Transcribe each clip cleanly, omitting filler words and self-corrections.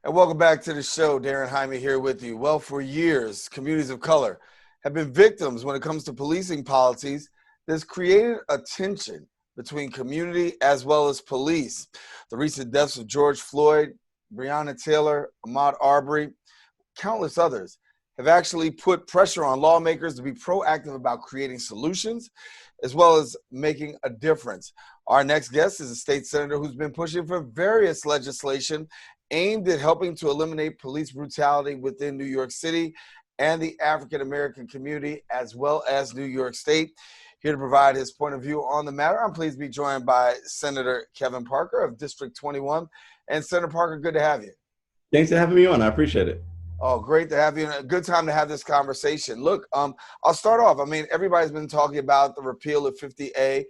And welcome back to the show. Daren Jaime here with you. Well, for years, communities of color have been victims when it comes to policing policies that's created a tension between community as well as police. The recent deaths of George Floyd, Breonna Taylor, Ahmaud Arbery, countless others have actually put pressure on lawmakers to be proactive about creating solutions as well as making a difference. Our next guest is a state senator who's been pushing for various legislation aimed at helping to eliminate police brutality within New York City and the African American community, as well as New York State. Here to provide his point of view on the matter, I'm pleased to be joined by Senator Kevin Parker of District 21. And Senator Parker, good to have you. Thanks for having me on. I appreciate it. Oh, great to have you, and a good time to have this conversation. Look, I'll start off. I mean, everybody's been talking about the repeal of 50A,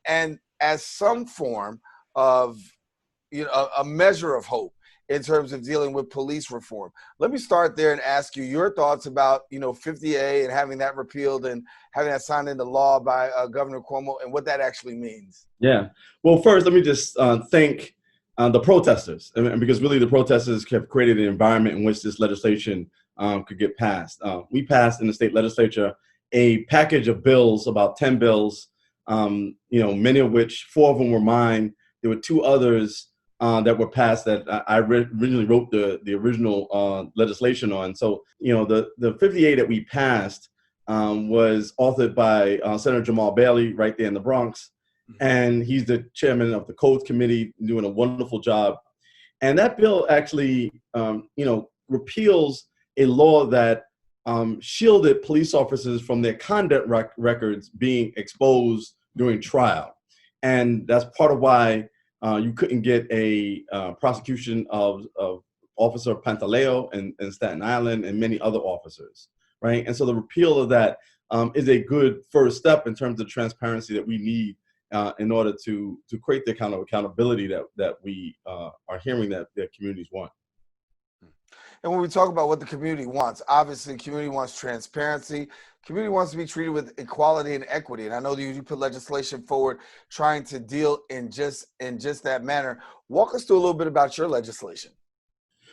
and as some form of, a measure of hope in terms of dealing with police reform. Let me start there and ask you your thoughts about, 50A and having that repealed and having that signed into law by Governor Cuomo and what that actually means. Yeah. Well, first, let me just thank the protesters, and because really the protesters have created an environment in which this legislation could get passed. We passed in the state legislature a package of bills, about 10 bills, many of which, 4 of them were mine. There were 2 others that were passed that I originally wrote the original legislation on. So, the 58 that we passed was authored by Senator Jamal Bailey right there in the Bronx. And he's the chairman of the Codes Committee, doing a wonderful job. And that bill actually, repeals a law that shielded police officers from their conduct records being exposed during trial. And that's part of why you couldn't get a prosecution of Officer Pantaleo in Staten Island and many other officers, right? And so the repeal of that is a good first step in terms of transparency that we need in order to create the kind of accountability that we are hearing that communities want. And when we talk about what the community wants, obviously the community wants transparency. Community wants to be treated with equality and equity. And I know that you put legislation forward trying to deal in just that manner. Walk us through a little bit about your legislation.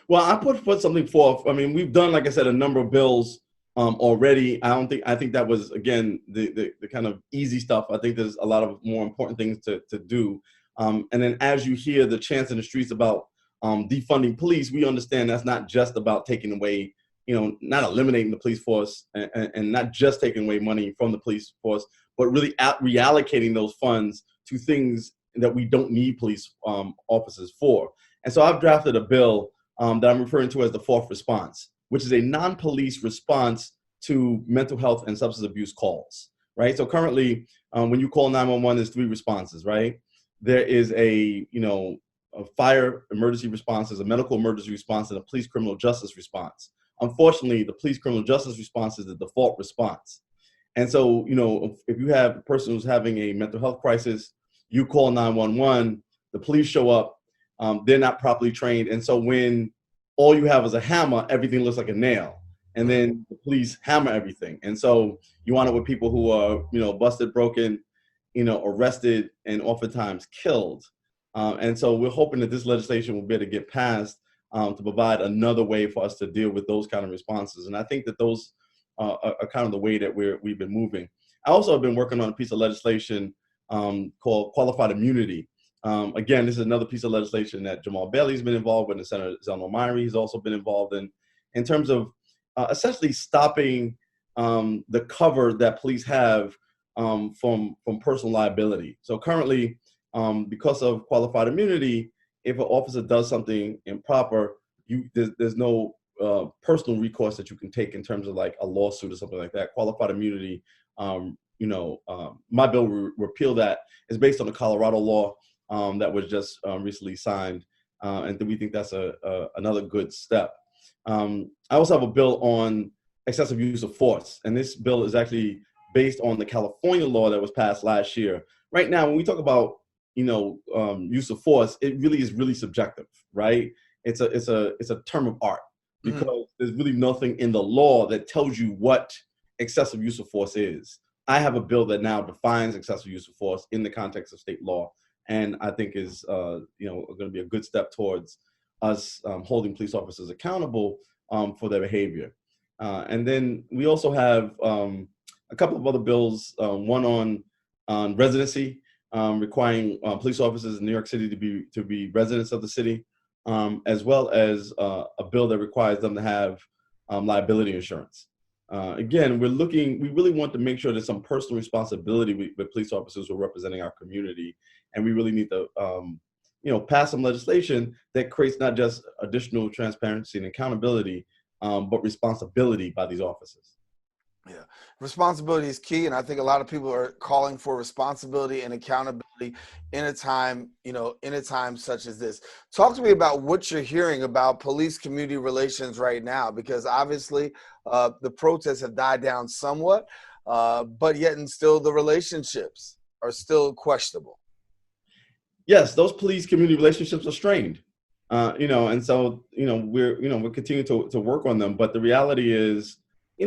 Well, I put something forth. I mean, we've done, like I said, a number of bills already. I think that was, again, the kind of easy stuff. I think there's a lot of more important things to do. And then as you hear the chants in the streets about defunding police, we understand that's not just about taking away, not eliminating the police force and not just taking away money from the police force, but really reallocating those funds to things that we don't need police officers for. And so I've drafted a bill that I'm referring to as the fourth response, which is a non-police response to mental health and substance abuse calls, right? So currently, when you call 911, there's 3 responses, right? There is a fire emergency response, there's a medical emergency response, and a police criminal justice response. Unfortunately, the police criminal justice response is the default response. And so, if you have a person who's having a mental health crisis, you call 911, the police show up, they're not properly trained. And so when all you have is a hammer, everything looks like a nail. And then the police hammer everything. And so you wind up with people who are, busted, broken, arrested, and oftentimes killed. And so we're hoping that this legislation will be able to get passed to provide another way for us to deal with those kind of responses. And I think that those are kind of the way that we've been moving. I also have been working on a piece of legislation called qualified immunity. Again, this is another piece of legislation that Jamal Bailey's been involved with, and Senator Zell Omari has also been involved in terms of essentially stopping the cover that police have from personal liability. So currently, because of qualified immunity, if an officer does something improper, there's no personal recourse that you can take in terms of like a lawsuit or something like that. Qualified immunity, my bill will repeal that. It's based on the Colorado law that was just recently signed, and we think that's another good step. I also have a bill on excessive use of force, and this bill is actually based on the California law that was passed last year. Right now, when we talk about use of force, it really is really subjective, right? It's a term of art because there's really nothing in the law that tells you what excessive use of force is. I have a bill that now defines excessive use of force in the context of state law, and I think is going to be a good step towards us holding police officers accountable for their behavior. And then we also have a couple of other bills, one on residency, requiring police officers in New York City to be residents of the city, as well as a bill that requires them to have liability insurance. Again, we really want to make sure there's some personal responsibility with police officers who are representing our community, and we really need to pass some legislation that creates not just additional transparency and accountability, but responsibility by these officers. Yeah, responsibility is key, and I think a lot of people are calling for responsibility and accountability in a time, such as this. Talk to me about what you're hearing about police-community relations right now, because obviously the protests have died down somewhat, but yet and still the relationships are still questionable. Yes, those police-community relationships are strained, and so we're continuing to work on them. But the reality is, we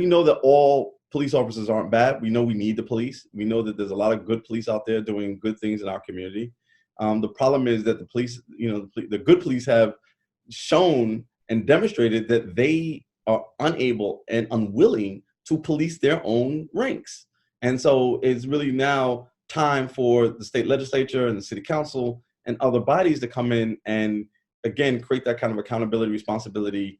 know that all police officers aren't bad. We know we need the police. We know that there's a lot of good police out there doing good things in our community. The problem is that the police, the good police have shown and demonstrated that they are unable and unwilling to police their own ranks. And so it's really now time for the state legislature and the city council and other bodies to come in and, again, create that kind of accountability, responsibility,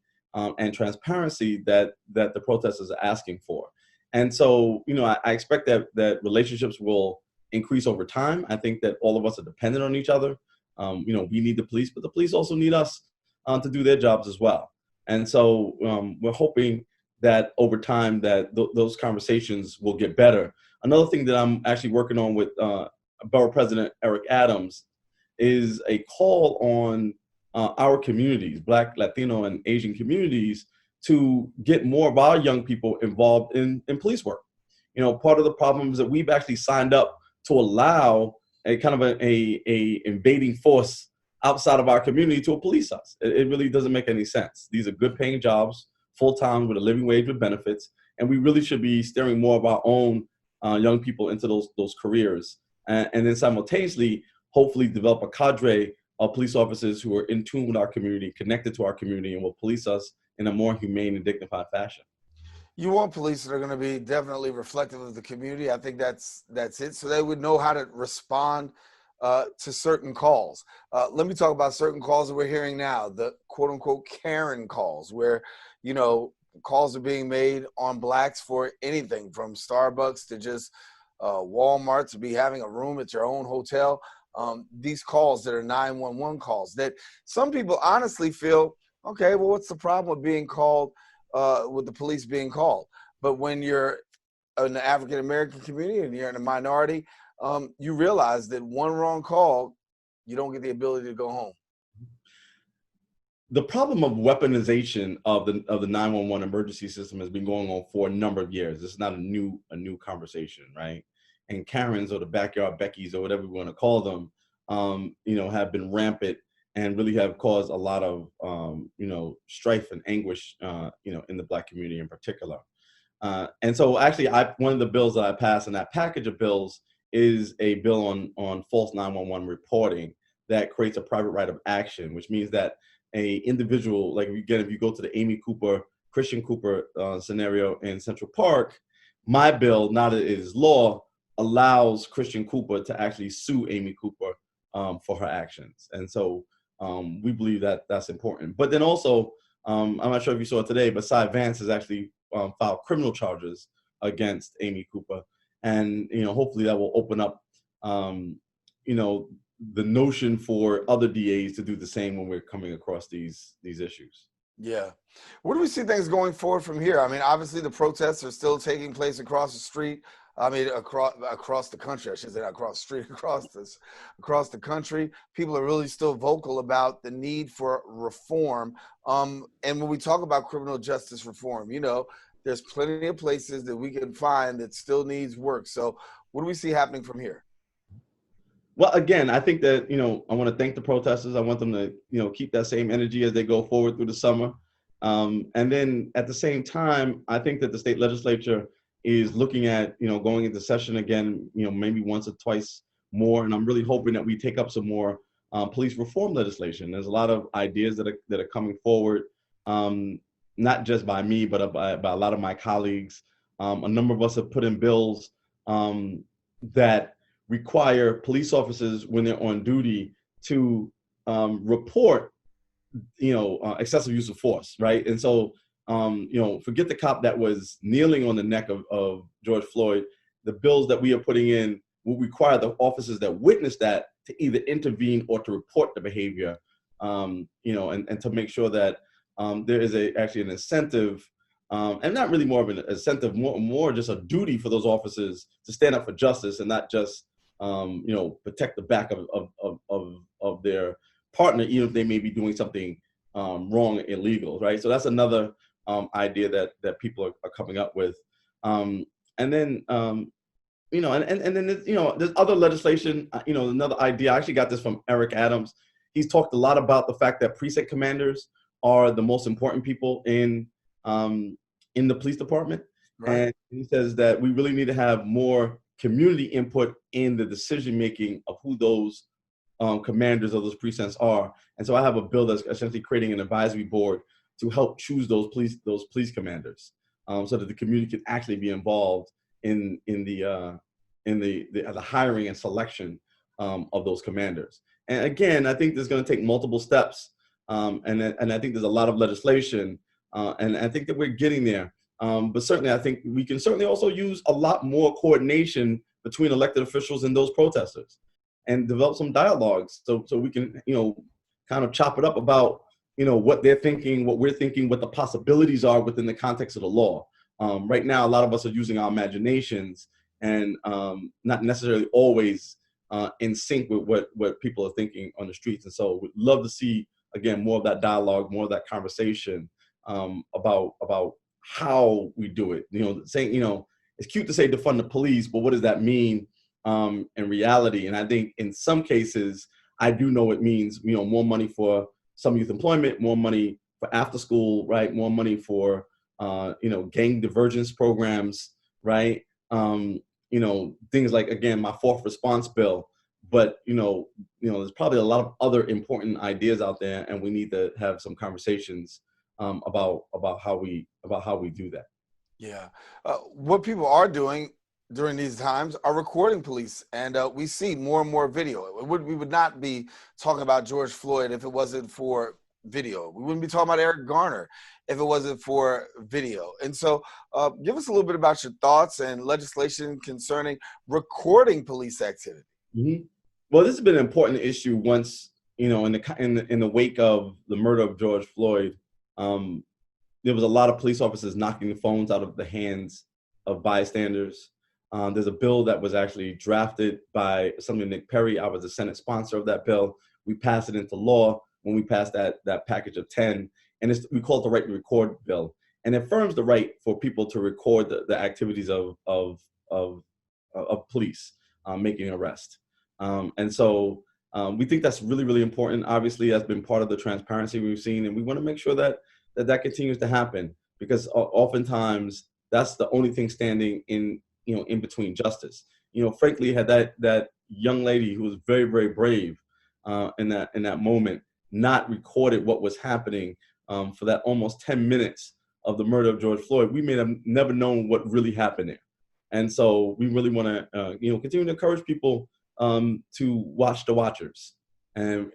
and transparency that the protesters are asking for. And so, I expect that relationships will increase over time. I think that all of us are dependent on each other. We need the police, but the police also need us to do their jobs as well. And so we're hoping that over time that those conversations will get better. Another thing that I'm actually working on with Borough President Eric Adams is a call on our communities, Black, Latino, and Asian communities, to get more of our young people involved in police work. Part of the problem is that we've actually signed up to allow a kind of a invading force outside of our community to police us. It really doesn't make any sense. These are good paying jobs, full-time with a living wage with benefits, and we really should be steering more of our own young people into those careers. And then simultaneously, hopefully develop a cadre of police officers who are in tune with our community, connected to our community, and will police us in a more humane and dignified fashion. You want police that are going to be definitely reflective of the community. I think that's it. So they would know how to respond to certain calls. Let me talk about certain calls that we're hearing now, the quote unquote Karen calls, where, calls are being made on Blacks for anything from Starbucks to just Walmart to be having a room at your own hotel. These calls that are 911 calls that some people honestly feel, okay, well, what's the problem with being called, with the police being called? But when you're in the African-American community and you're in a minority, you realize that one wrong call, you don't get the ability to go home. The problem of weaponization of the 911 emergency system has been going on for a number of years. This is not a new conversation, right? And Karens, or the backyard Beckys, or whatever we want to call them, have been rampant and really have caused a lot of strife and anguish in the Black community in particular. And so actually one of the bills that I passed in that package of bills is a bill on false 911 reporting that creates a private right of action, which means that a individual, like again, if you go to the Christian Cooper scenario in Central Park, my bill, now that it is law, allows Christian Cooper to actually sue Amy Cooper for her actions. And so we believe that that's important. But then also, I'm not sure if you saw it today, but Cy Vance has actually filed criminal charges against Amy Cooper. And, hopefully that will open up, the notion for other DAs to do the same when we're coming across these issues. Yeah. Where do we see things going forward from here? I mean, obviously the protests are still taking place across the street. I mean, across the country, I should say, not across the street, across the country. People are really still vocal about the need for reform. And when we talk about criminal justice reform, there's plenty of places that we can find that still needs work. So what do we see happening from here? Well, again, I think that, I want to thank the protesters. I want them to, keep that same energy as they go forward through the summer. And then at the same time, I think that the state legislature is looking at, going into session again, maybe once or twice more. And I'm really hoping that we take up some more police reform legislation. There's a lot of ideas that are coming forward, not just by me, but by a lot of my colleagues. A number of us have put in bills that require police officers when they're on duty to report, excessive use of force, right? And so, forget the cop that was kneeling on the neck of George Floyd. The bills that we are putting in will require the officers that witness that to either intervene or to report the behavior, and to make sure that there is actually an incentive, and not really more of an incentive, more just a duty for those officers to stand up for justice and not just, protect the back of their partner, even if they may be doing something wrong, illegal, right? So that's another idea that people are coming up with, and then and then there's other legislation. Another idea. I actually got this from Eric Adams. He's talked a lot about the fact that precinct commanders are the most important people in the police department, Right. And he says that we really need to have more community input in the decision making of who those commanders of those precincts are. And so I have a bill that's essentially creating an advisory board to help choose those police commanders, so that the community can actually be involved in the hiring and selection of those commanders. And again, I think there's going to take multiple steps, and I think there's a lot of legislation, and I think that we're getting there. But certainly, I think we can certainly also use a lot more coordination between elected officials and those protesters, and develop some dialogues so we can kind of chop it up about what they're thinking, what we're thinking, what the possibilities are within the context of the law. Right now, a lot of us are using our imaginations and not necessarily always in sync with what people are thinking on the streets. And so we'd love to see, again, more of that dialogue, more of that conversation about how we do it. Saying, it's cute to say defund the police, but what does that mean in reality? And I think in some cases, I do know it means, more money for some youth employment, more money for after school, right? More money for gang divergence programs, right? Things like, again, my fourth response bill. But there's probably a lot of other important ideas out there, and we need to have some conversations about how we do that. Yeah. What people are doing during these times are recording police, and we see more and more video. We would not be talking about George Floyd if it wasn't for video. We wouldn't be talking about Eric Garner if it wasn't for video. And so give us a little bit about your thoughts and legislation concerning recording police activity. Mm-hmm. Well, this has been an important issue once, in the wake of the murder of George Floyd. There was a lot of police officers knocking the phones out of the hands of bystanders. There's a bill that was actually drafted by Assemblyman Nick Perry. I was the Senate sponsor of that bill. We passed it into law when we passed that package of 10, and we call it the Right to Record bill. And it affirms the right for people to record the activities of police making an arrest. And so we think that's really, really important. Obviously, that's been part of the transparency we've seen, and we want to make sure that continues to happen, because oftentimes that's the only thing standing in between justice. Frankly, had that young lady who was very, very brave in that moment not recorded what was happening for that almost 10 minutes of the murder of George Floyd, we may have never known what really happened there. And so we really want to continue to encourage people to watch the watchers, and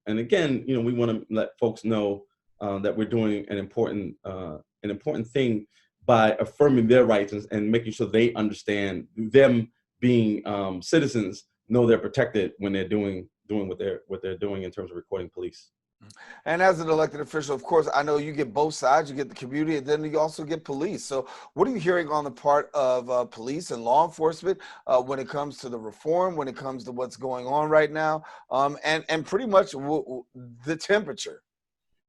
again, we want to let folks know that we're doing an important thing by affirming their rights and making sure they understand, them being citizens, know they're protected when they're doing what they're doing in terms of recording police. And as an elected official, of course, I know you get both sides. You get the community, and then you also get police. So what are you hearing on the part of police and law enforcement when it comes to the reform, when it comes to what's going on right now, and pretty much the temperature?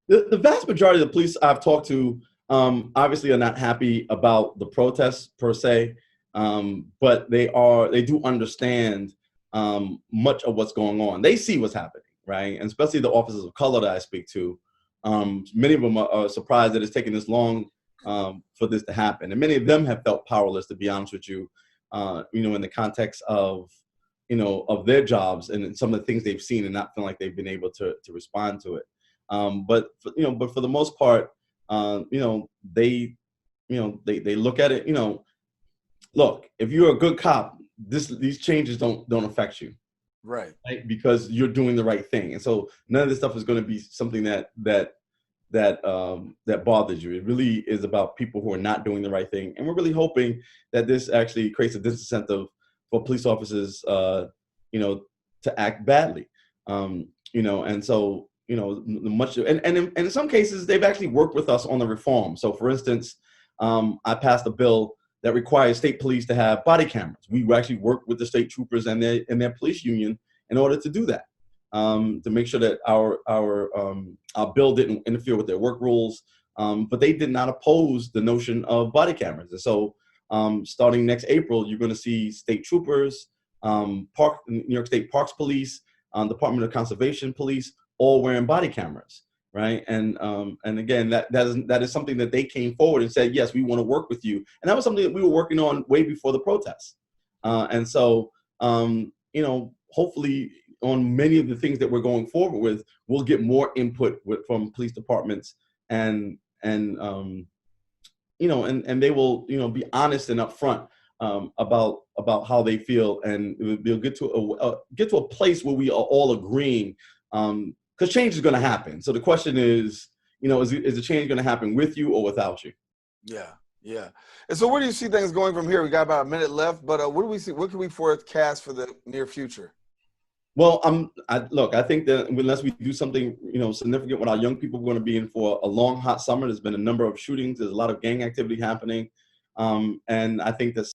The vast majority of the police I've talked to obviously are not happy about the protests per se, but they do understand much of what's going on. They see what's happening, right? And especially the officers of color that I speak to, many of them are surprised that it's taken this long for this to happen. And many of them have felt powerless, to be honest with you, in the context of of their jobs and some of the things they've seen and not feeling like they've been able to respond to it. But for the most part, they they look at it. Look, if you're a good cop, these changes don't affect you, Right. because you're doing the right thing. And so none of this stuff is going to be something that bothers you. It really is about people who are not doing the right thing. And we're really hoping that this actually creates a disincentive for police officers, to act badly. And so, much, and in some cases, they've actually worked with us on the reform. So for instance, I passed a bill that requires state police to have body cameras. We actually worked with the state troopers and their police union in order to do that, to make sure that our bill didn't interfere with their work rules. But they did not oppose the notion of body cameras. And so starting next April, you're going to see state troopers, New York State Parks Police, Department of Conservation Police, all wearing body cameras. Right. And again, that is something that they came forward and said, yes, we want to work with you. And that was something that we were working on way before the protests. And so, hopefully on many of the things that we're going forward with, we'll get more input from police departments and they will, be honest and upfront about how they feel. And they'll get to a place where we are all agreeing, because change is going to happen. So the question is, is the change going to happen with you or without you? Yeah, yeah. And so where do you see things going from here? We got about a minute left, but what do we see? What can we forecast for the near future? Well, I think that unless we do something, significant with our young people, we're going to be in for a long, hot summer. There's been a number of shootings. There's a lot of gang activity happening. And I think the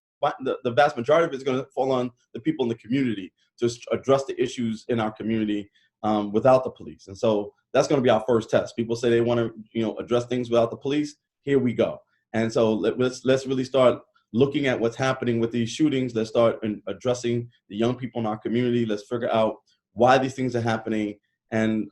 vast majority of it is going to fall on the people in the community to address the issues in our community without the police. And so that's going to be our first test. People say they want to, address things without the police. Here we go. And so let's really start looking at what's happening with these shootings. Let's start addressing the young people in our community. Let's figure out why these things are happening. And,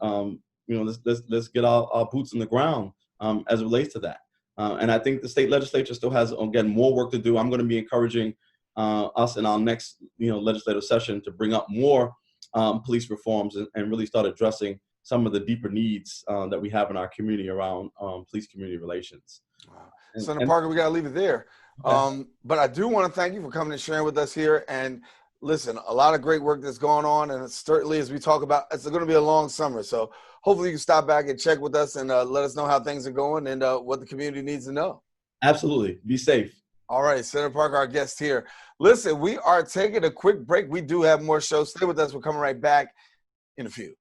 let's get our boots in the ground as it relates to that. And I think the state legislature still has, again, more work to do. I'm going to be encouraging us in our next, legislative session to bring up more police reforms and really start addressing some of the deeper needs that we have in our community around police community relations. Wow. Senator Parker, we got to leave it there. Okay. But I do want to thank you for coming and sharing with us here. And listen, a lot of great work that's going on. And certainly, as we talk about, it's going to be a long summer. So hopefully you can stop back and check with us and let us know how things are going and what the community needs to know. Absolutely. Be safe. All right. Senator Parker, our guest here. Listen, we are taking a quick break. We do have more shows. Stay with us. We're coming right back in a few.